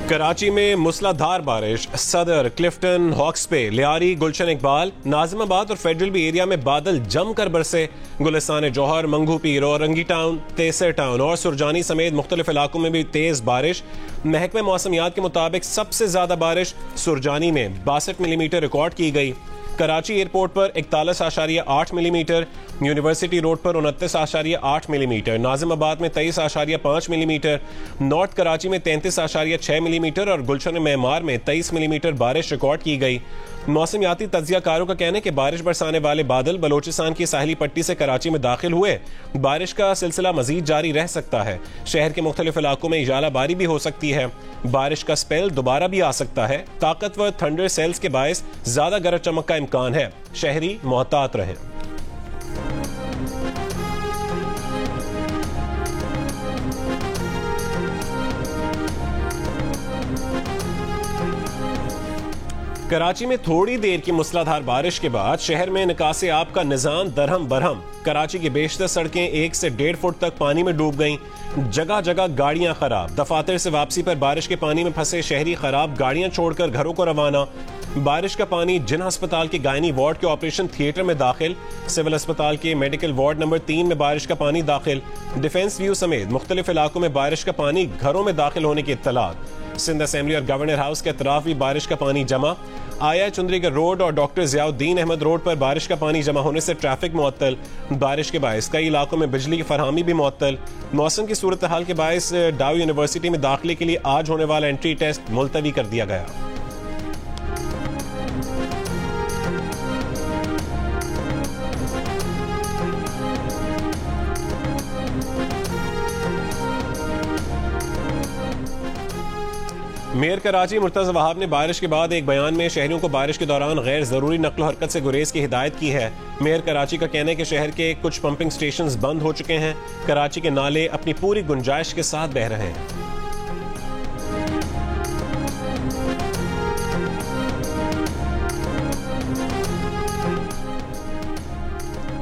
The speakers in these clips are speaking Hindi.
कराची में मूसलाधार बारिश, सदर, क्लिफ्टन, हॉक्स पे, लियारी, गुलशन इकबाल, नाजिमाबाद और फेडरल बी एरिया में बादल जमकर बरसे। गुलिस्तान जौहर, मंगू पीर, औरंगी टाउन, तेसर टाउन और सुरजानी समेत मुख्तलिफ इलाकों में भी तेज बारिश। महकमे मौसमियात के मुताबिक सबसे ज्यादा बारिश सुरजानी में 62 मिलीमीटर रिकॉर्ड की गई। कराची एयरपोर्ट पर 41.8 मिलीमीटर, यूनिवर्सिटी रोड पर 29.8 मिलीमीटर, नाजिमाबाद में 23.5 मिलीमीटर, नॉर्थ कराची में 33.6 मिलीमीटर और गुलशन मेमार में 23 मिलीमीटर बारिश रिकॉर्ड की गई। मौसमियाती तज्जियाकारों का कहना है कि बारिश बरसाने वाले बादल बलोचिस्तान की साहिली पट्टी से कराची में दाखिल हुए। बारिश का सिलसिला मजीद जारी रह सकता है। शहर के मुख्तलिफ इलाकों में इजालाबारी भी हो सकती है। बारिश का स्पेल दोबारा भी आ सकता है। ताकतवर थंडर सेल्स के बायस ज्यादा गरज चमक का इम्कान है। शहरी मोहतात रहें। कराची में थोड़ी देर की मूसलाधार बारिश के बाद शहर में निकासे आब का निजाम दरहम बरहम। कराची की बेशतर सड़कें 1 से 1.5 फुट तक पानी में डूब गईं। जगह जगह गाड़ियां खराब। दफातर से वापसी पर बारिश के पानी में फंसे शहरी खराब गाड़ियां छोड़कर घरों को रवाना। बारिश का पानी जिन अस्पताल के गायनी वार्ड के ऑपरेशन थिएटर में दाखिल। सिविल अस्पताल के मेडिकल वार्ड नंबर 3 में बारिश का पानी दाखिल। डिफेंस व्यू समेत मुख्तलिफ इलाकों में बारिश का पानी घरों में दाखिल होने की इत्तलात। सिंध असेंबली और गवर्नर हाउस के अतराफ भी बारिश का पानी जमा। आया चुंदरीगढ़ रोड और डॉक्टर जियाउद्दीन अहमद रोड पर बारिश का पानी जमा होने से ट्रैफिक मुअत्तल। बारिश के बायस कई इलाकों में बिजली की फरहमी भी मुअत्तल। मौसम की सूरत हाल के बायस डाउ यूनिवर्सिटी में दाखिले के लिए आज होने वाला एंट्री टेस्ट मुलतवी कर दिया गया। मेयर कराची मुर्तज़ा वहाब ने बारिश के बाद एक बयान में शहरियों को बारिश के दौरान गैर जरूरी नक्ल हरकत से गुरेज की हिदायत की है। मेयर कराची का कहना है कि शहर के कुछ पंपिंग स्टेशंस बंद हो चुके हैं। कराची के नाले अपनी पूरी गुंजाइश के साथ बह रहे हैं।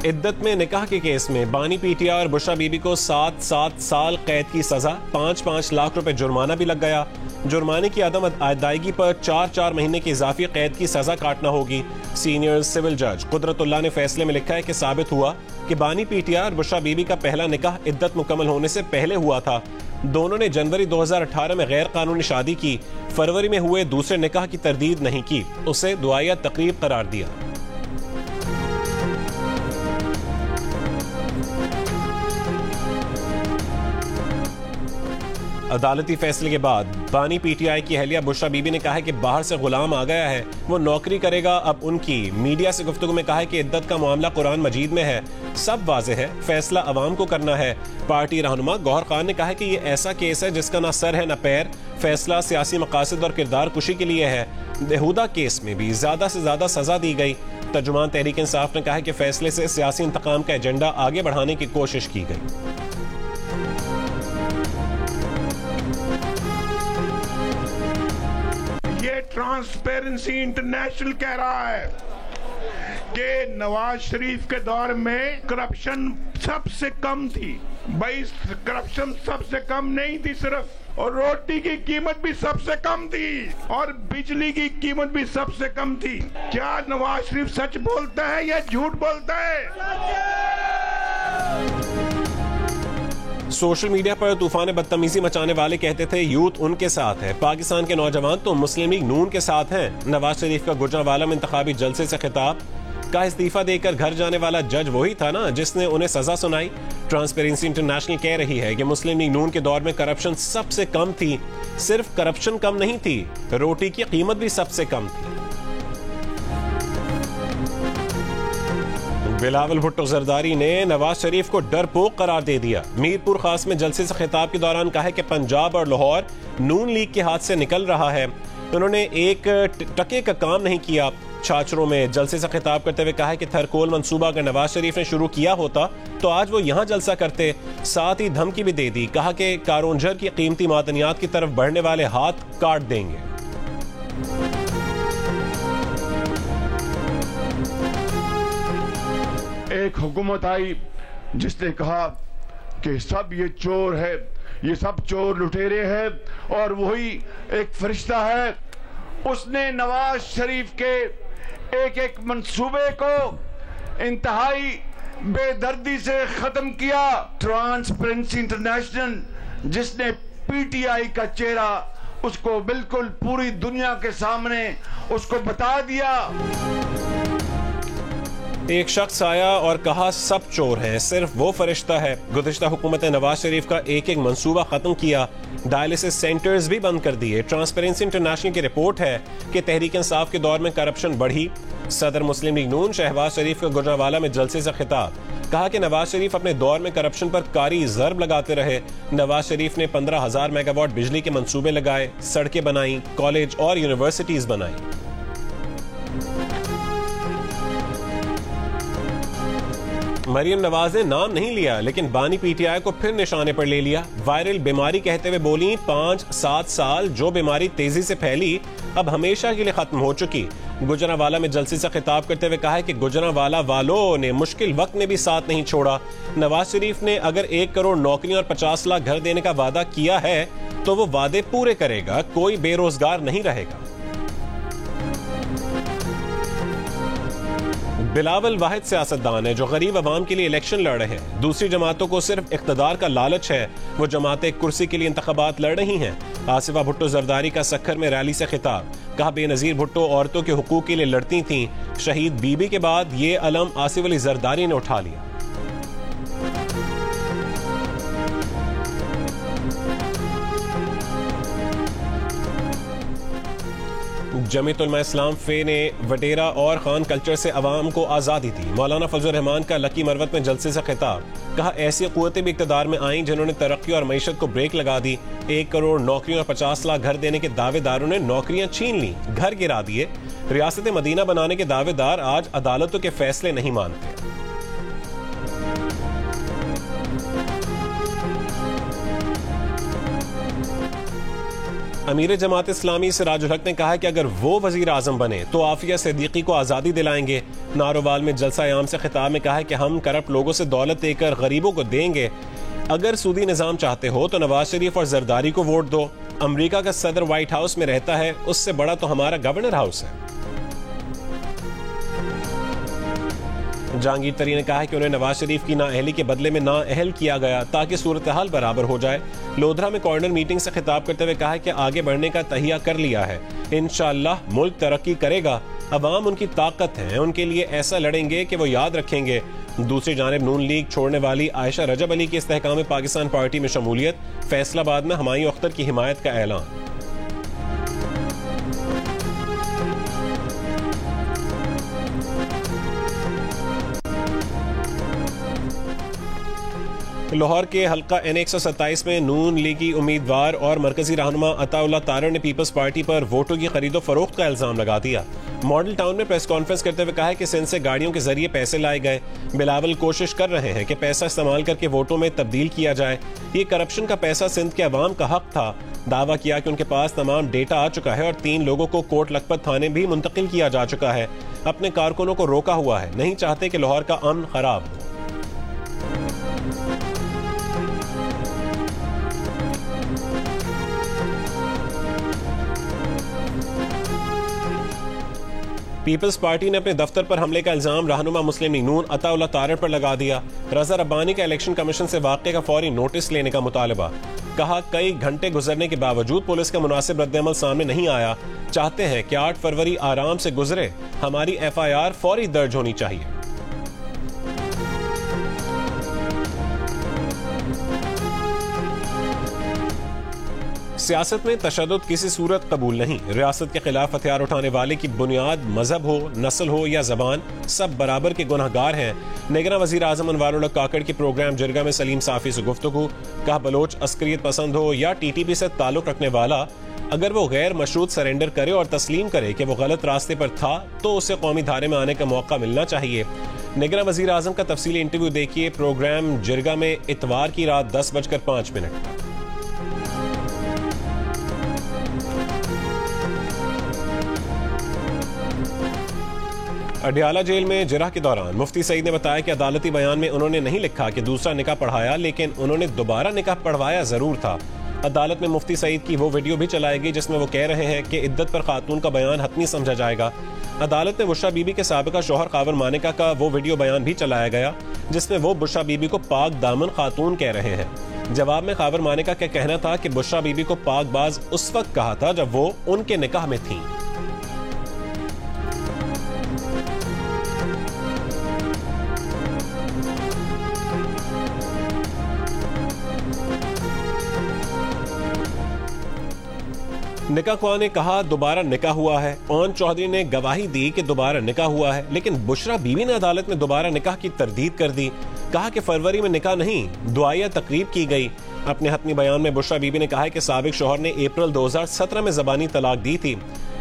इद्दत में निकाह के केस में बानी पीटिया और बुशरा बीबी को 7 साल कैद की सजा, 5 लाख रुपए जुर्माना भी लग गया। जुर्माने की अदम अदायगी पर 4 महीने की इजाफी कैद की सजा काटना होगी। सीनियर सिविल जज कुदरतुल्लाह ने फैसले में लिखा है कि साबित हुआ कि बानी पीटिया और बुशरा बीबी का पहला निकाह इद्दत मुकम्मल होने से पहले हुआ था। दोनों ने जनवरी 2018 में गैर कानूनी शादी की। फरवरी में हुए दूसरे निकाह की तरदीद नहीं की, उसे दुआया तकरीब करार दिया। अदालती फैसले के बाद बानी पीटीआई की अहलिया बुशरा बीबी ने कहा है कि बाहर से गुलाम आ गया है, वो नौकरी करेगा अब उनकी। मीडिया से गुफ्तगू में कहा है कि इद्दत का मामला कुरान मजीद में है, सब वाज़े है, फैसला अवाम को करना है। पार्टी रहनुमा गौहर खान ने कहा है कि ये ऐसा केस है जिसका ना सर है ना पैर, फैसला सियासी मकासद और किरदार कुशी के लिए है। बेहुदा केस में भी ज्यादा से ज्यादा सजा दी गई। तर्जुमान तहरीक इंसाफ ने कहा है कि फैसले से सियासी इंतकाम का एजेंडा आगे बढ़ाने की कोशिश की गई। ट्रांसपेरेंसी इंटरनेशनल कह रहा है कि नवाज शरीफ के दौर में करप्शन सबसे कम थी। भाई करप्शन सबसे कम नहीं थी सिर्फ, और रोटी की कीमत भी सबसे कम थी और बिजली की कीमत भी सबसे कम थी। क्या नवाज शरीफ सच बोलता है या झूठ बोलता है? सोशल मीडिया पर तूफान बदतमीजी मचाने वाले कहते थे यूथ उनके साथ है, पाकिस्तान के नौजवान तो मुस्लिम लीग नून के साथ हैं। नवाज शरीफ का गुजरांवाला में इंतखाबी जलसे से खिताब। का इस्तीफा देकर घर जाने वाला जज वही था ना जिसने उन्हें सजा सुनाई। ट्रांसपेरेंसी इंटरनेशनल कह रही है कि मुस्लिम लीग नून के दौर में करप्शन सबसे कम थी। सिर्फ करप्शन कम नहीं थी, रोटी की कीमत भी सबसे कम थी। बिलावल भुट्टो जरदारी ने नवाज शरीफ को डरपोक करार दे दिया। मीरपुर खास में जलसे से खिताब के दौरान कहा कि पंजाब और लाहौर नून लीग के हाथ से निकल रहा है। उन्होंने एक टके का काम नहीं किया। छाछरों में जलसे से खिताब करते हुए कहा कि थरकोल मंसूबा अगर नवाज शरीफ ने शुरू किया होता तो आज वो यहाँ जलसा करते। साथ ही धमकी भी दे दी, कहा कि कारोंझर की कीमती मादनियात की तरफ बढ़ने वाले हाथ काट देंगे। एक हुकूमत आई जिसने कहा कि सब ये चोर है, ये सब चोर लुटेरे हैं, और वही एक फरिश्ता है, उसने नवाज शरीफ के एक एक मंसूबे को इंतहाई बेदर्दी से खत्म किया। ट्रांसपेरेंसी इंटरनेशनल, जिसने पीटीआई का चेहरा उसको बिल्कुल पूरी दुनिया के सामने उसको बता दिया। एक शख्स आया और कहा सब चोर हैं, सिर्फ वो फरिश्ता है। गुज़िश्ता हुकूमत ने नवाज शरीफ का एक एक मंसूबा खत्म किया, डायलिसिस सेंटर्स भी बंद कर दिए। ट्रांसपेरेंसी इंटरनेशनल की रिपोर्ट है कि तहरीक इंसाफ के दौर में करप्शन बढ़ी। सदर मुस्लिम लीग नून शहबाज शरीफ का गुजरांवाला में जलसे से खिताब, कहा कि नवाज शरीफ अपने दौर में करप्शन पर कारी ज़र्ब लगाते रहे। नवाज शरीफ ने 15,000 मेगावाट बिजली के मंसूबे लगाए, सड़कें बनाई, कॉलेज और यूनिवर्सिटीज बनाई। मरियम नवाज ने नाम नहीं लिया, लेकिन बानी पीटीआई को फिर निशाने पर ले लिया। वायरल बीमारी कहते हुए बोली 5-7 साल जो बीमारी तेजी से फैली अब हमेशा के लिए खत्म हो चुकी। गुजरांवाला में जलसे से खिताब करते हुए कहा है कि गुजरांवाला वालों ने मुश्किल वक्त में भी साथ नहीं छोड़ा। नवाज शरीफ ने अगर 1 करोड़ नौकरियां और 50 लाख घर देने का वादा किया है तो वो वादे पूरे करेगा, कोई बेरोजगार नहीं रहेगा। बिलावल वाहिद सियासतदान है जो गरीब अवाम के लिए इलेक्शन लड़ रहे हैं। दूसरी जमातों को सिर्फ इख्तदार का लालच है, वो जमातें कुर्सी के लिए इंतखाबात लड़ रही हैं। आसिफा भुट्टो जरदारी का सक्खर में रैली से खिताब, कहा बेनजीर भुट्टो औरतों के हुकूक के लिए लड़ती थीं, शहीद बीबी के बाद ये अलम आसिफ अली जरदारी ने उठा लिया। जमीयत उलमा इस्लाम फे ने वडेरा और खान कल्चर से अवाम को आज़ादी दी। मौलाना फजल रहमान का लकी मरवत में जलसे से खिताब, कहा ऐसी क़ुव्वतें भी इक़्तिदार में आईं जिन्होंने तरक्की और मईशत को ब्रेक लगा दी। 1 करोड़ नौकरियों और 50 लाख घर देने के दावेदारों ने नौकरियां छीन ली, घर गिरा दिए। रियासत मदीना बनाने के दावेदार आज अदालतों के फैसले नहीं मानते। अमीर जमात इस्लामी सिराजुल हक ने कहा कि अगर वो वजीर आजम बने तो आफिया सिद्दीकी को आज़ादी दिलाएंगे। नारोवाल में जलसा आम से खिताब में कहा है कि हम करप्ट लोगों से दौलत लेकर गरीबों को देंगे। अगर सूदी निजाम चाहते हो तो नवाज शरीफ और जरदारी को वोट दो। अमरीका का सदर व्हाइट हाउस में रहता है, उससे बड़ा तो हमारा गवर्नर हाउस है। जहांगीर तरी ने कहा है कि उन्हें नवाज शरीफ की नाअहली के बदले में नाअहल किया गया ताकि सूरत हाल बराबर हो जाए। लोधरा में कॉर्नर मीटिंग से खिताब करते हुए कहा है कि आगे बढ़ने का तहिया कर लिया है, इंशाअल्लाह मुल्क तरक्की करेगा। अवाम उनकी ताकत है, उनके लिए ऐसा लड़ेंगे कि वो याद रखेंगे। दूसरी जानिब नून लीग छोड़ने वाली आयशा रजब अली की इस्तेहकाम पाकिस्तान पार्टी में शमूलियत, फैसलाबाद में हुमायूं अख्तर की हिमायत का ऐलान। लाहौर के हल्का N127 में नून लीगी उम्मीदवार और मरकजी रहनुमा अताउल्लाह तारड़ ने पीपल्स पार्टी पर वोटों की खरीदो फरोख्त का इल्जाम लगा दिया। मॉडल टाउन में प्रेस कॉन्फ्रेंस करते हुए कहा है कि सिंध से गाड़ियों के जरिए पैसे लाए गए। बिलावल कोशिश कर रहे हैं कि पैसा इस्तेमाल करके वोटों में तब्दील किया जाए। ये करप्शन का पैसा सिंध के अवाम का हक था। दावा किया कि उनके पास तमाम डेटा आ चुका है और 3 लोगों को कोट लखपत थाने भी मुंतकिल किया जा चुका है। अपने कारकुनों को रोका हुआ है, नहीं चाहते कि लाहौर का अमन खराब हो। पीपल्स पार्टी ने अपने दफ्तर पर हमले का इल्जाम रहनुमा मुस्लिम लीग नून अताउल्लाह तारड़ पर लगा दिया। रजा रब्बानी का इलेक्शन कमीशन से वाक़े का फौरी नोटिस लेने का मुतालबा। कहा कई घंटे गुजरने के बावजूद पुलिस का मुनासिब रद्दअमल सामने नहीं आया। चाहते हैं कि 8 फरवरी आराम से गुजरे। हमारी FIR फौरी दर्ज होनी चाहिए। सियासत में तशद्दुद किसी सूरत कबूल नहीं। रियासत के खिलाफ हथियार उठाने वाले की बुनियाद मजहब हो, नस्ल हो या जबान, सब बराबर के गुनहगार हैं। निगरान वजीर आजम अनवारुल हक काकड़ के प्रोग्राम जिरगा में सलीम साफी से गुफ्तगू। कहा बलोच अस्करियत पसंद हो या TTP से ताल्लुक रखने वाला, अगर वो गैर मशरूत सरेंडर करे और तस्लीम करे कि वो गलत रास्ते पर था तो उसे कौमी धारे में आने का मौका मिलना चाहिए। निगरान वजीर आजम का तफसीली इंटरव्यू देखिए प्रोग्राम जिरगा में इतवार की रात 10:05। अडियाला जेल में जिरह के दौरान मुफ्ती सईद ने बताया कि अदालती बयान में उन्होंने नहीं लिखा कि दूसरा निकाह पढ़ाया, लेकिन उन्होंने दोबारा निकाह पढ़वाया जरूर था। अदालत में मुफ्ती सईद की वो वीडियो भी चलाई गई जिसमें वो कह रहे हैं कि इद्दत पर खातून का बयान हतमी समझा जाएगा। अदालत में बुशरा बीबी के साबिका शौहर कावर मानिका का वो वीडियो बयान भी चलाया गया जिसमें वो बुशरा बीबी को पाक दामन खातून कह रहे हैं। जवाब में कावर मानिका का कहना था कि बुशरा बीबी को पाकबाज उस वक्त कहा था जब वो उनके निकाह में थी। निकाह ख्वाह ने कहा दुबारा निकाह हुआ है। ओन चौधरी ने गवाही दी कि दोबारा निकाह हुआ है, लेकिन बुशरा बीबी ने अदालत में दोबारा निकाह की तरदीद कर दी। कहा कि फरवरी में निकाह नहीं, दुआया तकरीब की गई। अपने हतमी बयान में बुशरा बीबी ने कहा है कि साबिक शौहर ने अप्रैल 2017 में ज़बानी तलाक दी थी।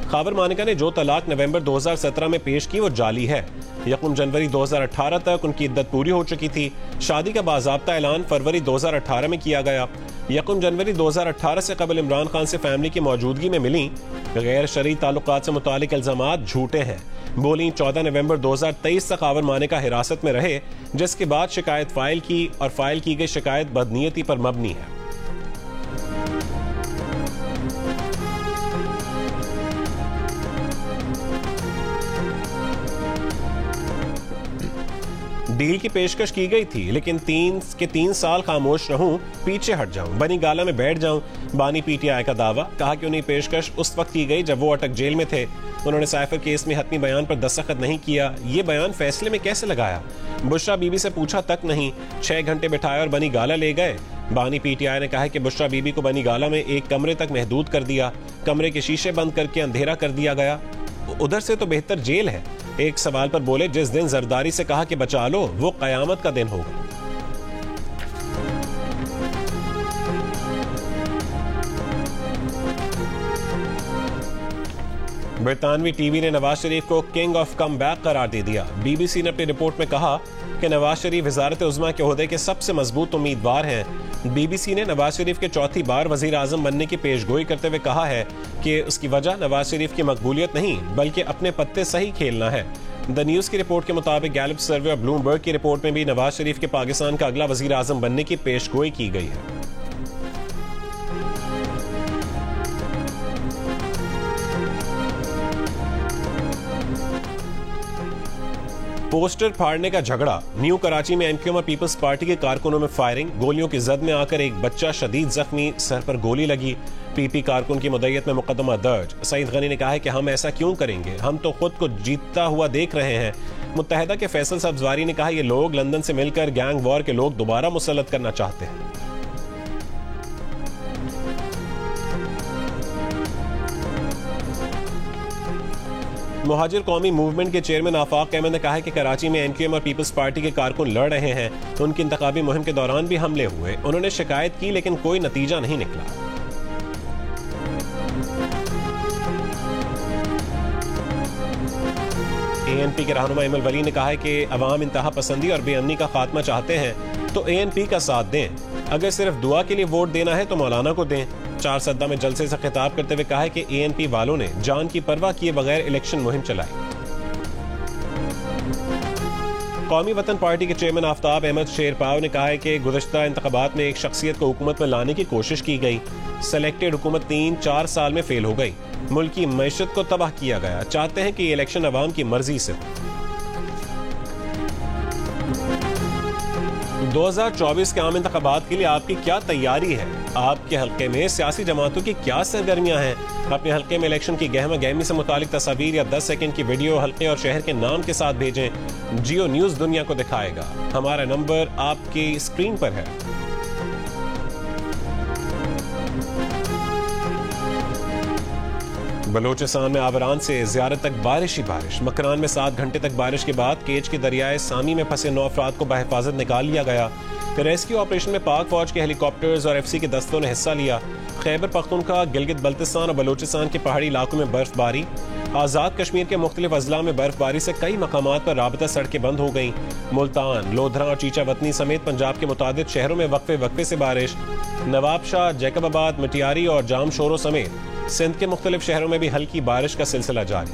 कावर मानिका ने जो तलाक नवंबर 2017 में पेश की वो जाली है। 1 जनवरी 2018 तक उनकी इद्दत पूरी हो चुकी थी। शादी का बाज़ाब्ता ऐलान फरवरी 2018 में किया गया। 1 जनवरी 2018 से कबल इमरान खान से फैमिली की मौजूदगी में मिली गैर शरई ताल्लुकात से मुतालिक इल्जामात झूठे हैं। बोली 14 नवंबर 2023 तक कावर मानिका हिरासत में रहे, जिसके बाद शिकायत फाइल की और फाइल की गई शिकायत बदनीयती पर मबनी है। डील की पेशकश की गई थी, लेकिन 3 साल खामोश रहूं, पीछे हट जाऊं, बनी गाला में बैठ जाऊं। बानी पीटीआई का दावा। कहा कि उन्हें पेशकश उस वक्त की गई जब वो अटक जेल में थे। उन्होंने साइफर केस में हतमी बयान पर दस्तखत नहीं किया। ये बयान फैसले में कैसे लगाया? बुशरा बीबी से पूछा तक नहीं। 6 घंटे बिठाए और बनी गाला ले गए। बानी पीटीआई ने कहा है कि बुशरा बीबी को बनी गाला में एक कमरे तक महदूद कर दिया। कमरे के शीशे बंद करके अंधेरा कर दिया गया। उधर से तो बेहतर जेल है। एक सवाल पर बोले, जिस दिन जरदारी से कहा कि बचा लो वो कयामत का दिन होगा। बरतानवी टीवी ने नवाज शरीफ को किंग ऑफ कम बैक करार दे दिया। बीबीसी ने अपनी रिपोर्ट में कहा कि नवाज शरीफ वजारत उज़्मा के ओहदे के सबसे मजबूत उम्मीदवार हैं। बीबीसी ने नवाज शरीफ के चौथी बार वजीर आजम बनने की पेशगोई करते हुए कहा है कि उसकी वजह नवाज शरीफ की मकबूलियत नहीं बल्कि अपने पत्ते सही खेलना है। द न्यूज की रिपोर्ट के मुताबिक गैलप सर्वे और ब्लूमबर्ग की रिपोर्ट में भी नवाज शरीफ के पाकिस्तान का अगला वजीर आजम बनने की पेशगोई की गई है। पोस्टर फाड़ने का झगड़ा। न्यू कराची में एमक्यूएम और पीपल्स पार्टी के कारकुनों में फायरिंग। गोलियों की जद में आकर एक बच्चा शदीद जख्मी, सर पर गोली लगी। पीपी कारकुन की मुद्दत में मुकदमा दर्ज। सईद गनी ने कहा है कि हम ऐसा क्यों करेंगे, हम तो खुद को जीतता हुआ देख रहे हैं। मुत्तहिदा के फैसल सब्जवारी ने कहा ये लोग लंदन से मिलकर गैंग वॉर के लोग दोबारा मुसल्लत करना चाहते हैं। मुहाजिर कौमी मूवमेंट के चेयरमैन आफाक अहमद ने कहा है कि कराची में एमक्यूएम और पीपल्स पार्टी के कारकुन लड़ रहे हैं। उनकी इंतखाबी मुहिम के दौरान भी हमले हुए। उन्होंने शिकायत की लेकिन कोई नतीजा नहीं निकला। एएनपी के रहनुमा इमल वली ने कहा है कि अवाम इंतहा पसंदी और बेअमनी का खात्मा चाहते हैं तो एएनपी का साथ दें। अगर सिर्फ दुआ के लिए वोट देना है तो मौलाना को दें। 4 सद्दा में जलसे से खिताब करते हुए कहा है कि एएनपी वालों ने जान की परवाह किए बगैर इलेक्शन मुहिम चलाई। कौमी वतन पार्टी के चेयरमैन आफ्ताब अहमद शेरपाव ने कहा है कि गुज़श्ता इंतखाबात में एक शख्सियत को हुकूमत में लाने की कोशिश की गई। सेलेक्टेड हुकूमत 3-4 साल में फेल हो गई। मुल्क की मईशत को तबाह किया गया। चाहते हैं कि ये इलेक्शन अवाम की मर्जी से हो। 2024 के आम इंतखाबात के लिए आपकी क्या तैयारी है? आपके हल्के में सियासी जमातों की क्या सरगर्मियां हैं? अपने हल्के में इलेक्शन की गहमा गहमी से मुतालिक तस्वीर या 10 सेकंड की वीडियो हल्के और शहर के नाम के साथ भेजें। जियो न्यूज दुनिया को दिखाएगा। हमारा नंबर आपकी स्क्रीन पर है। बलोचिस्तान में आवरान से ज़ियारत तक बारिश ही बारिश। मकरान में 7 घंटे तक बारिश के बाद केच के दरियाए सामी में फंसे 9 अफराद को बहिफाजत निकाल लिया गया। रेस्क्यू ऑपरेशन में पाक फौज के हेलीकॉप्टर्स और एफसी के दस्तों ने हिस्सा लिया। खैबर पख्तूनख्वा, गिलगित बल्तिस्तान और बलोचिस्तान के पहाड़ी इलाकों में बर्फबारी। आज़ाद कश्मीर के मुख्तलिफ अजला में बर्फबारी से कई मकामात पर राबता सड़कें बंद हो गईं। मुल्तान, लोधरा और चीचावतनी समेत पंजाब के मुतादिद शहरों में वक्फे से बारिश। नवाबशाह, जैकबाबाद, मटियारी और जाम शोरों समेत सिंध के मुख्तलिफ शहरों में भी हल्की बारिश का सिलसिला जारी।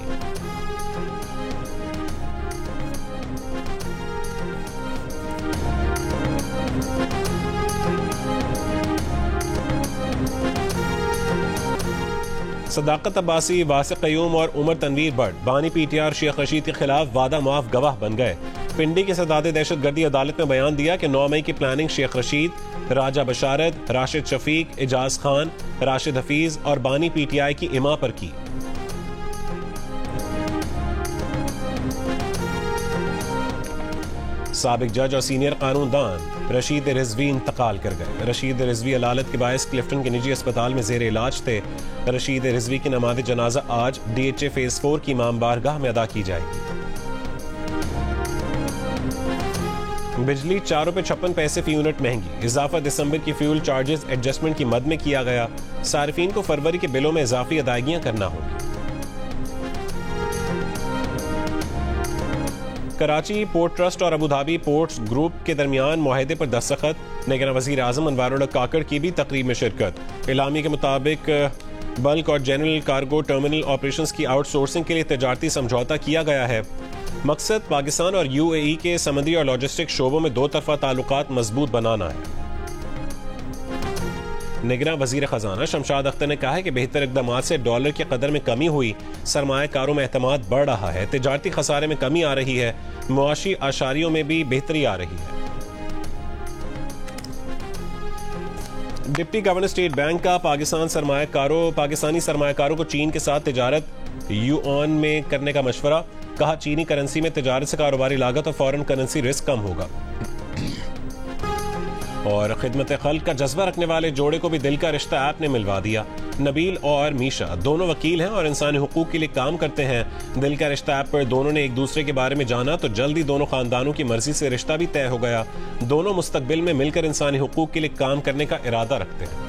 सदाकत अब्बासी, वासिक क़य्यूम और उमर तनवीर भट्ट बानी पीटीआर शेख रशीद के खिलाफ वादा माफ गवाह बन गए। पिंडी की सदाते दहशतगर्दी अदालत में बयान दिया कि 9 मई की प्लानिंग शेख रशीद, राजा बशारत, राशिद शफीक, एजाज खान, राशिद हफीज और बानी पीटीआई की इमा पर की। साबिक जज और सीनियर कानूनदान रशीद रिजवी इंतकाल कर गए। रशीद रिजवी अलालत के बायस क्लिफ्टन के निजी अस्पताल में जेर इलाज थे। रशीद रिजवी की नमाज जनाजा आज DHA फेज 4 की इमाम बारगाह में अदा की जाएगी। बिजली 4 रुपए 56 पैसे फी यूनिट महंगी। इजाफा दिसंबर की फ्यूल चार्जेस एडजस्टमेंट की मद में किया गया। सार्फिन को फरवरी के बिलों में इजाफी अदायगियां करना होगी। कराची पोर्ट ट्रस्ट और अबूधाबी पोर्ट्स ग्रुप के दरमियान मुआहदे पर दस्तखत। निगरान वज़ीर आज़म अनवारुल्लाह काकड़ की भी तकरीब में शिरकत। इलामी के मुताबिक बल्क और जनरल कार्गो टर्मिनल ऑपरेशंस की आउटसोर्सिंग के लिए तजारती समझौता किया गया है। मकसद पाकिस्तान और UAE के समुद्री और लॉजिस्टिक शोबों में दो तरफा ताल्लुकात मजबूत बनाना है। निगरान वजीर खजाना शमशाद अख्तर ने कहा है कि बेहतर इकदाम से डॉलर की कदर में कमी हुई, सरमायाकारों में एतमाद बढ़ रहा है, तिजारती खसारे में कमी आ रही है, मुआशी आशारियों में भी बेहतरी आ रही है। डिप्टी गवर्नर स्टेट बैंक का पाकिस्तानी सरमायाकारों को चीन के साथ तिजारत युआन में करने का मशवरा। कहा चीनी करेंसी में तिजारत से कारोबारी लागत और फॉरेन करेंसी रिस्क कम होगा। और खिदमत खल्क का जज्बा रखने वाले जोड़े को भी दिल का रिश्ता ऐप ने मिलवा दिया। नबील और मीशा दोनों वकील हैं और इंसानी हुकूक के लिए काम करते हैं। दिल का रिश्ता ऐप पर दोनों ने एक दूसरे के बारे में जाना तो जल्दी दोनों खानदानों की मर्जी से रिश्ता भी तय हो गया। दोनों मुस्तकबिल में मिलकर इंसानी हुकूक के लिए काम करने का इरादा रखते हैं।